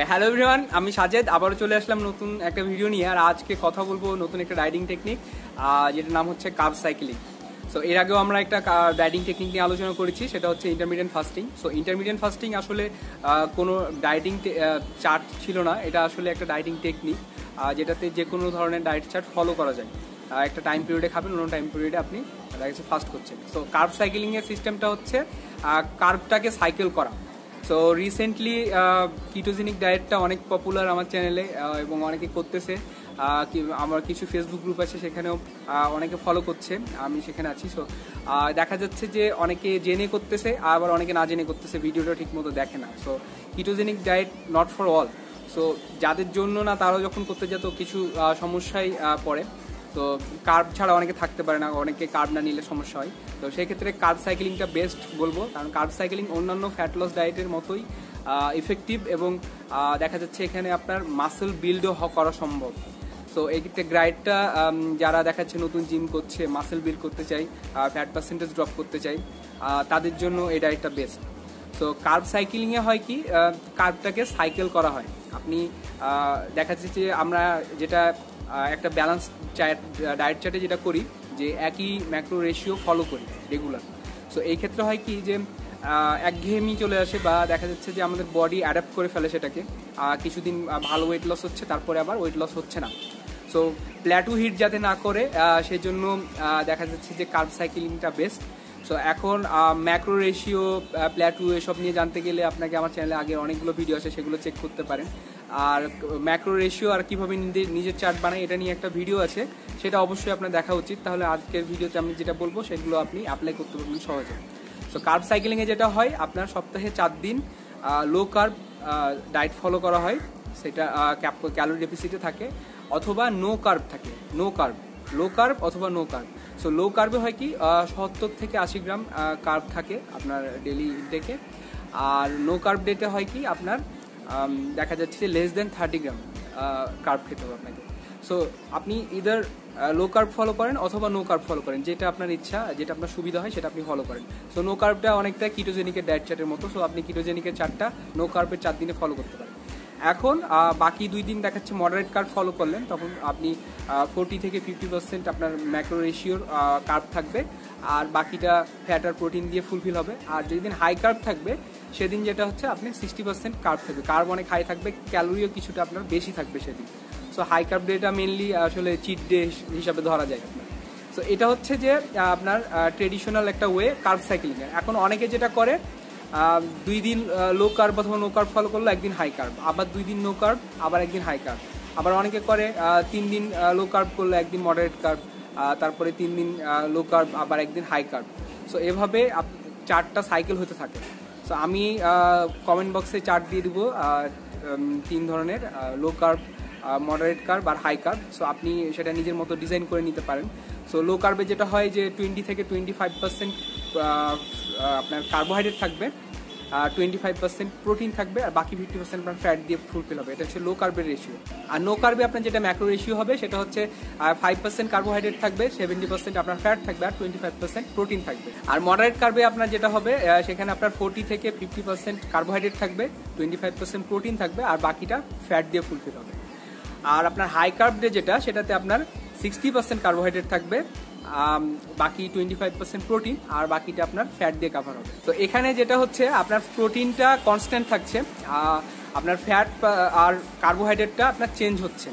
Hello everyone, আমি সাজেদ আবারও চলে আসলাম নতুন একটা ভিডিও নিয়ে। আর আজকে কথা বলবো নতুন একটা রাইডিং টেকনিক, যেটার নাম হচ্ছে কার্ব সাইক্লিং। সো এর আগেও আমরা একটা রাইডিং টেকনিক নিয়ে আলোচনা করেছি, সেটা হচ্ছে intermediate fasting. So intermediate fasting আসলে কোনো ডায়েটিং চার্ট ছিল না, এটা আসলে একটা ডায়েটিং টেকনিক যেটাতে যে কোনো ধরনের ডায়েট চার্ট ফলো করা যায়। একটা টাইম পিরিয়ডে খাবেন, অন্য টাইম পিরিয়ডে আপনি ফাস্ট করছেন। সো কার্ব সাইক্লিংয়ের সিস্টেমটা হচ্ছে কার্বটাকে সাইকেল করা। সো রিসেন্টলি কিটোজেনিক ডায়েটটা অনেক পপুলার আমার চ্যানেলে এবং অনেকে করতেছে। আমার কিছু ফেসবুক গ্রুপ আছে, সেখানেও অনেকে ফলো করছে, আমি সেখানে আছি। সো দেখা যাচ্ছে যে অনেকে জেনে করতেছে, আবার অনেকে না জেনে করতেছে, ভিডিওটা ঠিক মতো দেখে না। So ketogenic diet not for all. So যাদের জন্য না, তারাও যখন করতে যায় তো কিছু সমস্যায় পড়ে। তো কার্ব ছাড়া অনেকে থাকতে পারে না, অনেকে কার্ব না নিলে সমস্যা হয়। তো সেই ক্ষেত্রে কার্ব সাইক্লিংটা বেস্ট বলবো, কারণ কার্ব সাইক্লিং অন্যান্য ফ্যাট লস ডায়েটের মতোই ইফেক্টিভ এবং দেখা যাচ্ছে এখানে আপনার মাসেল বিল্ডও করা সম্ভব। সো এই ডায়েটটা যারা দেখাচ্ছে নতুন জিম করছে, মাসেল বিল্ড করতে চাই, ফ্যাট পার্সেন্টেজ ড্রপ করতে চাই, তাদের জন্য এই ডায়েটটা বেস্ট। সো কার্ব সাইক্লিংয়ে হয় কি, কার্বটাকে সাইকেল করা হয়। আপনি দেখা যাচ্ছে যে আমরা যেটা একটা ব্যালেন্স ডায়েট চার্টে যেটা করি, যে একই ম্যাক্রো রেশিও ফলো করি রেগুলার। সো এই ক্ষেত্রে হয় কি যে একঘেয়েমি চলে আসে, বা দেখা যাচ্ছে যে আমাদের বডি অ্যাডাপ্ট করে ফেলে সেটাকে। কিছুদিন ভালো ওয়েট লস হচ্ছে, তারপরে আবার ওয়েট লস হচ্ছে না। সো প্ল্যাটু হিট যাতে না করে, সেই জন্য দেখা যাচ্ছে যে কার্ব সাইক্লিংটা বেস্ট। সো এখন ম্যাক্রো রেশিও, প্ল্যাটু এসব নিয়ে জানতে গেলে আপনাকে আমার চ্যানেলে আগে অনেকগুলো ভিডিও আছে, সেগুলো চেক করতে পারেন। আর ম্যাক্রো রেশিও আর কীভাবে নিজের চার্ট বানায়, এটা নিয়ে একটা ভিডিও আছে, সেটা অবশ্যই আপনার দেখা উচিত। তাহলে আজকের ভিডিওতে আমি যেটা বলবো সেগুলো আপনি অ্যাপ্লাই করতে পারবেন সহজে। সো কার্ব সাইক্লিংয়ে যেটা হয়, আপনার সপ্তাহে 4 দিন লো কার্ব ডায়েট ফলো করা হয়, সেটা ক্যালোরি ডেফিসিটে থাকে, অথবা নো কার্ব থাকে। নো কার্ব, লো কার্ব অথবা নো কার্ব। সো লো কার্বে হয় কি, 70 থেকে 80 গ্রাম কার্ব থাকে আপনার ডেলি ইনটেকে। আর নো কার্ব ডেতে হয় কি, আপনার দেখা যাচ্ছে যে লেস দেন 30 গ্রাম কার্ব খেতে হবে আপনাকে। সো আপনি ইদার লো কার্ব ফলো করেন অথবা নো কার্ব ফলো করেন, যেটা আপনার ইচ্ছা, যেটা আপনার সুবিধা হয় সেটা আপনি ফলো করেন। সো নো কার্বটা অনেকটা কিটোজেনিকের ডায়েট চার্টের মতো। সো আপনি কিটোজেনিকের চার্টটা নো কার্বের 4 দিনে ফলো করতে পারেন। এখন বাকি 2 দিন দেখাচ্ছে মডারেট কার্ব ফলো করলেন, তখন আপনি 40 থেকে 50% আপনার ম্যাক্রো রেশিওর কার্ব থাকবে, আর বাকিটা ফ্যাট আর প্রোটিন দিয়ে ফুলফিল হবে। আর যেদিন হাই কার্ব থাকবে, সেদিন যেটা হচ্ছে আপনি 60% কার্ব থাকবে, কার্ব অনেক হাই থাকবে, ক্যালোরিও কিছুটা আপনার বেশি থাকবে সেদিন। সো হাই কার্ব ডেটা মেনলি আসলে চিট ডে হিসাবে ধরা যায় আপনার। সো এটা হচ্ছে যে আপনার ট্রেডিশনাল একটা ওয়ে কার্ব সাইক্লিংয়ের। এখন অনেকে যেটা করে, 2 দিন লো কার্ব অথবা নো কার্ব ফলো করলো, একদিন হাই কার্ব, আবার 2 দিন নো কার্ব, আবার একদিন হাই কার্ব। আবার অনেকে করে 3 দিন লো কার্ব করলো, একদিন মডারেট কার্ব, তারপরে 3 দিন লো কার্ব, আবার একদিন হাই কার্ব। সো এভাবে 4টা সাইকেল হতে থাকে। সো আমি কমেন্ট বক্সে চার্ট দিয়ে দেবো 3 ধরনের, লো কার্ব, মডারেট কার্ব আর হাই কার্ব। সো আপনি সেটা নিজের মতো ডিজাইন করে নিতে পারেন। সো লো কার্বে যেটা হয় যে 20 থেকে 25% আপনার কার্বোহাইড্রেট থাকবে, 25% প্রোটিন থাকবে, আর বাকি 50% আপনার ফ্যাট দিয়ে ফুলফিল হবে। এটা হচ্ছে লো কার্বের রেশিও। আর নো কার্বে আপনার যেটা ম্যাক্রো রেশিও হবে, সেটা হচ্ছে 5% কার্বোহাইড্রেট থাকবে, 70% আপনার ফ্যাট থাকবে, আর 25% প্রোটিন থাকবে। আর মডারেট কার্বে আপনার যেটা হবে, সেখানে আপনার 40 থেকে 50% কার্বোহাইড্রেট থাকবে, 25% প্রোটিন থাকবে, আর বাকিটা ফ্যাট দিয়ে ফুলফিল হবে। আর আপনার হাই কার্ব ডে যেটা, সেটাতে আপনার 60% কার্বোহাইড্রেট থাকবে, বাকি 25% প্রোটিন, আর বাকিটা আপনার ফ্যাট দিয়ে কাভার হবে। তো এখানে যেটা হচ্ছে, আপনার প্রোটিনটা কনস্ট্যান্ট থাকছে, আপনার ফ্যাট আর কার্বোহাইড্রেটটা আপনার চেঞ্জ হচ্ছে।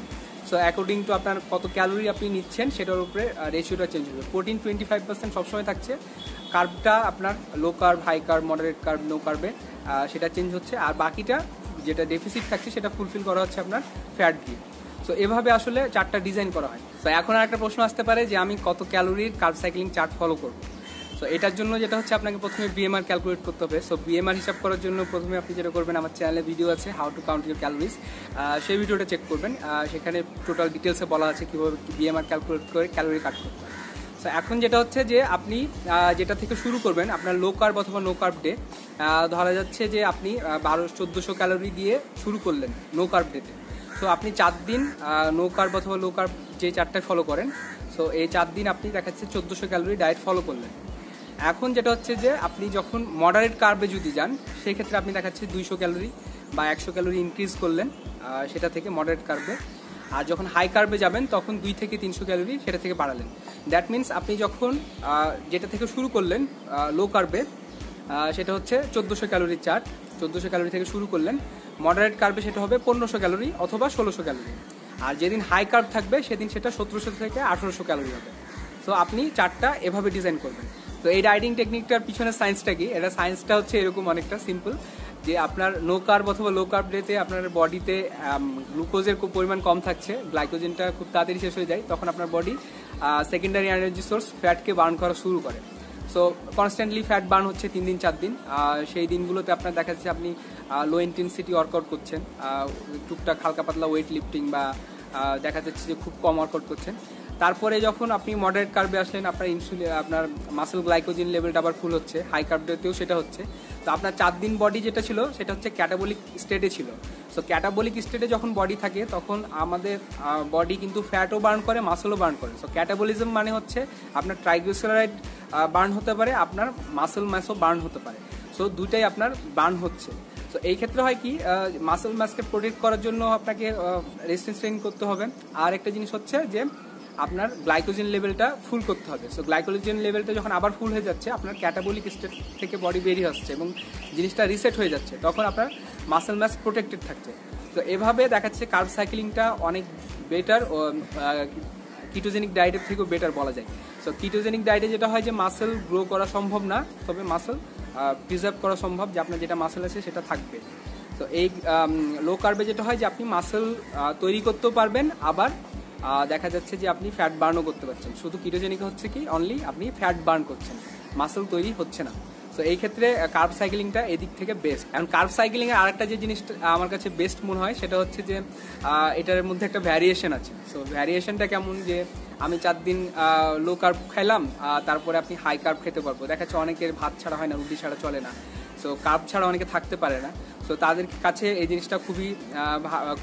সো অ্যাকর্ডিং টু আপনার কত ক্যালোরি আপনি নিচ্ছেন, সেটার উপরে রেশিওটা চেঞ্জ হবে। প্রোটিন 25% সবসময় থাকছে, কার্বটা আপনার low carb, high carb, moderate carb, no কার্বে সেটা চেঞ্জ হচ্ছে, আর বাকিটা যেটা ডেফিসিট থাকছে সেটা ফুলফিল করা হচ্ছে আপনার ফ্যাট দিয়ে। সো এভাবে আসলে চার্টটা ডিজাইন করা হয়। তো এখন আর একটা প্রশ্ন আসতে পারে যে আমি কত ক্যালোরির কার্ব সাইক্লিং চার্ট ফলো করব। সো এটার জন্য যেটা হচ্ছে, আপনাকে প্রথমে বিএমআর ক্যালকুলেট করতে হবে। সো বিএমআর হিসাব করার জন্য প্রথমে আপনি যেটা করবেন, আমার চ্যানেলে ভিডিও আছে how to count your calories, সেই ভিডিওটা চেক করবেন। সেখানে টোটাল ডিটেলসে বলা আছে কীভাবে বিএমআর ক্যালকুলেট করে ক্যালোরি কাট করতে হয়। সো এখন যেটা হচ্ছে যে আপনি যেটা থেকে শুরু করবেন, আপনার লো কার্ব অথবা নো কার্ব ডে, ধরা যাচ্ছে যে আপনি 1400 ক্যালোরি দিয়ে শুরু করলেন নো কার্ব ডেতে। সো আপনি 4 দিন নো কার্ব অথবা লো কার্ব যে চার্টটা ফলো করেন, সো এই 4 দিন আপনি দেখাচ্ছে 1400 ক্যালোরি ডায়েট ফলো করলেন। এখন যেটা হচ্ছে যে আপনি যখন মডারেট কার্বে যদি যান সেক্ষেত্রে আপনি দেখাচ্ছে 200 ক্যালোরি বা 100 ক্যালোরি ইনক্রিজ করলেন সেটা থেকে মডারেট কার্বে। আর যখন হাই কার্বে যাবেন তখন 2 থেকে 300 ক্যালোরি সেটা থেকে বাড়ালেন। দ্যাট মিনস আপনি যখন যেটা থেকে শুরু করলেন লো কার্বে, সেটা হচ্ছে 1400 ক্যালোরির চার্ট, 1400 ক্যালোরি থেকে শুরু করলেন। মডারেট কার্বে সেটা হবে 1500 ক্যালোরি অথবা 1600 ক্যালোরি। আর যেদিন হাই কার্ব থাকবে সেদিন সেটা 1700 থেকে 1800 ক্যালোরি হবে। সো আপনি চার্টটা এভাবে ডিজাইন করবেন। তো এই ডায়েটিং টেকনিকটার পিছনে সায়েন্সটা কি? এটা সায়েন্সটা হচ্ছে এরকম অনেকটা সিম্পল, যে আপনার নো কার্ব অথবা লো কার্ব ডেতে আপনার বডিতে গ্লুকোজের পরিমাণ কম থাকছে, গ্লাইকোজেনটা খুব তাড়াতাড়ি শেষ হয়ে যায়, তখন আপনার বডি সেকেন্ডারি এনার্জি সোর্স ফ্যাটকে বার্ন করা শুরু করে। সো কনস্ট্যান্টলি ফ্যাট বার্ন হচ্ছে 3 দিন 4 দিন। সেই দিনগুলোতে আপনার দেখা যাচ্ছে আপনি লো ইন্টেন্সিটি ওয়ার্কআউট করছেন, টুকটাক হালকা পাতলা ওয়েট লিফটিং বা দেখা যাচ্ছে যে খুব কম ওয়ার্কআউট করছেন। তারপরে যখন আপনি মডারেট কার্বে আসলেন আপনার আপনার মাসেল গ্লাইকোজেন লেভেলটা আবার ফুল হচ্ছে, হাই কার্বেতেও সেটা হচ্ছে। তো আপনার 4 দিন বডি যেটা ছিল সেটা হচ্ছে ক্যাটাবলিক স্টেটে ছিল। সো ক্যাটাবলিক স্টেটে যখন বডি থাকে তখন আমাদের বডি কিন্তু ফ্যাটও বার্ন করে, মাসেলও বার্ন করে। সো ক্যাটাবলিজম মানে হচ্ছে আপনার ট্রাইগ্লিসারাইড বার্ন হতে পারে, আপনার মাসেল ম্যাসও বার্ন হতে পারে। সো দুটাই আপনার বার্ন হচ্ছে। তো এই ক্ষেত্রে হয় কি, মাসেল ম্যাসকে প্রোটেক্ট করার জন্য আপনাকে রেজিস্ট্যান্স ট্রেনিং করতে হবে। আর একটা জিনিস হচ্ছে যে আপনার গ্লাইকোজেন লেভেলটা ফুল করতে হবে। সো গ্লাইকোজেন লেভেলটা যখন আবার ফুল হয়ে যাচ্ছে, আপনার ক্যাটাবলিক স্টেট থেকে বডি বেরিয়ে আসছে এবং জিনিসটা রিসেট হয়ে যাচ্ছে, তখন আপনার মাসেল ম্যাস প্রোটেক্টেড থাকছে। তো এভাবে দেখা যাচ্ছে কার্ব সাইক্লিংটা অনেক বেটার, কিটোজেনিক ডায়েটের থেকেও বেটার বলা যায়। সো কিটোজেনিক ডায়েটে যেটা হয় যে মাসেল গ্রো করা সম্ভব না, তবে মাসেল প্রিজার্ভ করা সম্ভব, যে আপনার যেটা মাসেল আছে সেটা থাকবে। তো এই লো কার্বে যেটা হয় যে আপনি মাসেল তৈরি করতেও পারবেন, আবার দেখা যাচ্ছে যে আপনি ফ্যাট বার্নও করতে পারছেন। শুধু কিটোজেনিক হচ্ছে কি অনলি আপনি ফ্যাট বার্ন করছেন, মাসেল তৈরি হচ্ছে না। সো এই ক্ষেত্রে কার্ব সাইক্লিংটা এদিক থেকে বেস্ট। এখন কার্ব সাইক্লিং এর আরেকটা যে জিনিসটা আমার কাছে বেস্ট মনে হয় সেটা হচ্ছে যে এটার মধ্যে একটা ভ্যারিয়েশন আছে। সো ভ্যারিয়েশনটা কেমন, যে আমি 4 দিন লো কার্ব খাইলাম, তারপরে আপনি হাই কার্ব খেতে পারবো। দেখা যাচ্ছে অনেকের ভাত ছাড়া হয় না, রুটি ছাড়া চলে না, সো কার্ব ছাড়া অনেকে থাকতে পারে না। সো তাদের কাছে এই জিনিসটা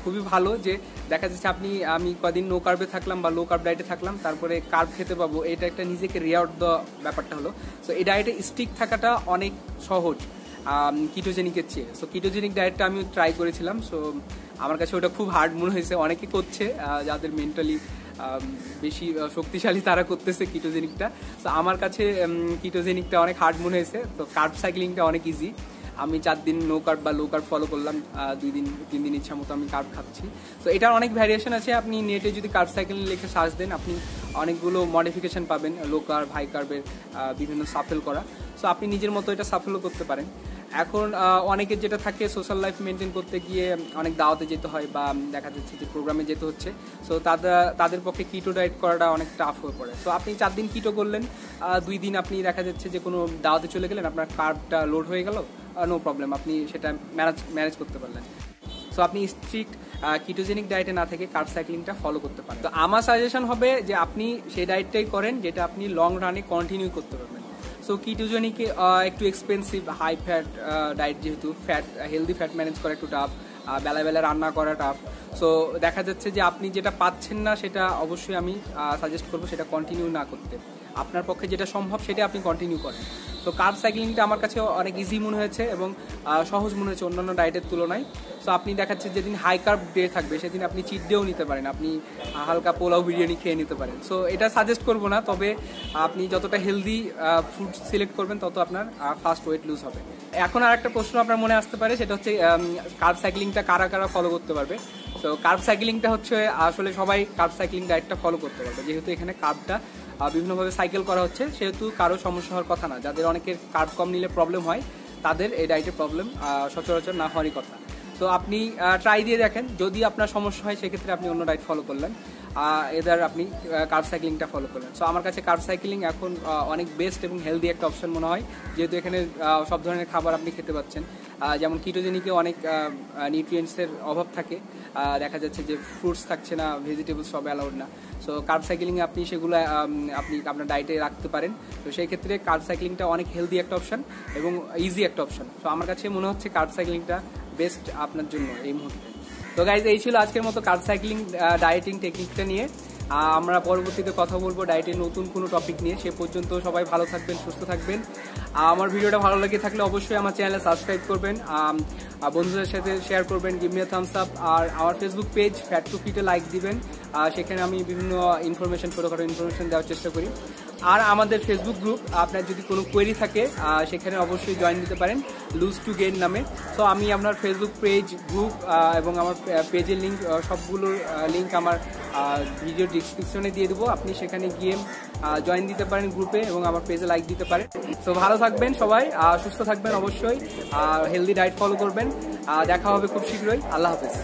খুবই ভালো, যে দেখা যাচ্ছে আমি কদিন নো কার্বে থাকলাম বা লো কার্ব ডায়েটে থাকলাম, তারপরে কার্ব খেতে পাবো, এটা একটা নিজেকে রিওয়ার্ড দেওয়া ব্যাপারটা হলো। সো এই ডায়েটে স্টিক থাকাটা অনেক সহজ কিটোজেনিকের চেয়ে। সো কিটোজেনিক ডায়েটটা আমি ট্রাই করেছিলাম, সো আমার কাছে ওটা খুব হার্ড মনে হয়েছে। অনেকে করছে যাদের মেন্টালি বেশি শক্তিশালী, তারা করতেছে কিটোজেনিকটা। তো আমার কাছে কিটোজেনিকটা অনেক হার্ড মনে হয়েছে। তো কার্ব সাইক্লিংটা অনেক ইজি। আমি 4 দিন নো কার্ব বা লো কার্ব ফলো করলাম, 2 দিন 3 দিন ইচ্ছা মতো আমি কার্ব খাচ্ছি। তো এটার অনেক ভ্যারিয়েশন আছে। আপনি নেটে যদি কার্ব সাইক্লিং লিখে সার্চ দেন, আপনি অনেকগুলো মডিফিকেশন পাবেন, লো কার্ব হাই কার্বের বিভিন্ন সাফেল করা। সো আপনি নিজের মতো এটা সাফেলও করতে পারেন। এখন অনেকের যেটা থাকে, সোশ্যাল লাইফ মেনটেন করতে গিয়ে অনেক দাওয়াতে যেতে হয় বা দেখা যাচ্ছে যে প্রোগ্রামে যেতে হচ্ছে। সো তাদের পক্ষে কিটো ডায়েট করাটা অনেক টাফ হয়ে পড়ে। সো আপনি 4 দিন কিটো করলেন, 2 দিন আপনি দেখা যাচ্ছে যে কোনো দাওয়াতে চলে গেলেন, আপনার কার্বটা লোড হয়ে গেল, নো প্রবলেম, আপনি সেটা ম্যানেজ করতে পারলেন। সো আপনি স্ট্রিক্ট কিটোজেনিক ডায়েটে না থেকে কার্ব সাইক্লিংটা ফলো করতে পারেন। তো আমার সাজেশন হবে যে আপনি সেই ডায়েটটাই করেন যেটা আপনি লং রানে কন্টিনিউ করতে পারবেন। সো কিটোজেনিকে একটু এক্সপেন্সিভ, হাই ফ্যাট ডায়েট, যেহেতু হেলদি ফ্যাট ম্যানেজ করা একটু টাফ, বেলায় বেলায় রান্না করা টাফ। সো দেখা যাচ্ছে যে আপনি যেটা পাচ্ছেন না সেটা অবশ্যই আমি সাজেস্ট করবো সেটা কন্টিনিউ না করতে। আপনার পক্ষে যেটা সম্ভব সেটা আপনি কন্টিনিউ করেন। সো কার্ব সাইক্লিংটা আমার কাছে অনেক ইজি মনে হয়েছে এবং সহজ মনে হয়েছে অন্যান্য ডায়েটের তুলনায়। সো আপনি দেখাচ্ছে যেদিন হাই কার্ব ডে থাকবে সেদিন আপনি চিট ডেও নিতে পারেন, আপনি হালকা পোলাও বিরিয়ানি খেয়ে নিতে পারেন। সো এটা সাজেস্ট করবো না, তবে আপনি যতটা হেলদি ফুড সিলেক্ট করবেন তত আপনার ফাস্ট ওয়েট লুজ হবে। এখন আর একটা প্রশ্ন আপনার মনে আসতে পারে, সেটা হচ্ছে কার্ব সাইক্লিংটা কারা কারা ফলো করতে পারবে। তো কার্ব সাইক্লিংটা হচ্ছে আসলে সবাই কার্ব সাইক্লিং ডায়েটটা ফলো করতে পারবে, যেহেতু এখানে কার্বটা বিভিন্নভাবে সাইকেল করা হচ্ছে, সেহেতু কারো সমস্যা হওয়ার কথা না। যাদের অনেকের কার্ব কম নিলে প্রবলেম হয়, তাদের এই ডায়েটে প্রবলেম সচরাচর না হওয়ারই কথা। তো আপনি ট্রাই দিয়ে দেখেন, যদি আপনার সমস্যা হয় সেক্ষেত্রে আপনি অন্য ডায়েট ফলো করলেন, এদের আপনি কার্ব সাইক্লিংটা ফলো করলেন। সো আমার কাছে কার্ব সাইক্লিং এখন অনেক বেস্ট এবং হেলদি একটা অপশন মনে হয়, যেহেতু এখানে সব ধরনের খাবার আপনি খেতে পাচ্ছেন। যেমন কিটোজেনিকে অনেক নিউট্রিয়েন্টসের অভাব থাকে, দেখা যাচ্ছে যে ফ্রুটস থাকছে না, ভেজিটেবলস সব অ্যালাউড না। সো কার্ব সাইক্লিংয়ে আপনি সেগুলো আপনি আপনার ডায়েটে রাখতে পারেন। তো সেই ক্ষেত্রে কার্ব সাইক্লিংটা অনেক হেলদি একটা অপশন এবং ইজি একটা অপশন। তো আমার কাছে মনে হচ্ছে কার্ব সাইক্লিংটা বেস্ট আপনার জন্য এই মুহূর্তে। তো গাইজ, এই ছিল আজকের মতো কার্ব সাইক্লিং ডায়েটিং টেকনিকটা নিয়ে। আমরা পরবর্তীতে কথা বলবো ডায়েটের নতুন কোনো টপিক নিয়ে। সে পর্যন্ত সবাই ভালো থাকবেন, সুস্থ থাকবেন। আমার ভিডিওটা ভালো লাগে থাকলে অবশ্যই আমার চ্যানেলে সাবস্ক্রাইব করবেন, বন্ধুদের সাথে শেয়ার করবেন, give me a thumbs up. আর আমার ফেসবুক পেজ ফ্যাট টু ফিটে লাইক দিবেন, সেখানে আমি বিভিন্ন ইনফরমেশন, ছোটোখাটো ইনফরমেশন দেওয়ার চেষ্টা করি। আর আমাদের ফেসবুক গ্রুপ, আপনার যদি কোনো কোয়েরি থাকে সেখানে অবশ্যই জয়েন দিতে পারেন, লুজ টু গেইন নামে। তো আমি আপনার ফেসবুক পেজ, গ্রুপ এবং আমার পেজের লিঙ্ক, সবগুলোর লিঙ্ক আমার ভিডিও ডিসক্রিপশনে দিয়ে দেবো। আপনি সেখানে গিয়ে জয়েন দিতে পারেন গ্রুপে এবং আমার পেজে লাইক দিতে পারেন। তো ভালো থাকবেন সবাই, সুস্থ থাকবেন অবশ্যই, হেলদি ডায়েট ফলো করবেন। দেখা হবে খুব শীঘ্রই। আল্লাহ হাফেজ।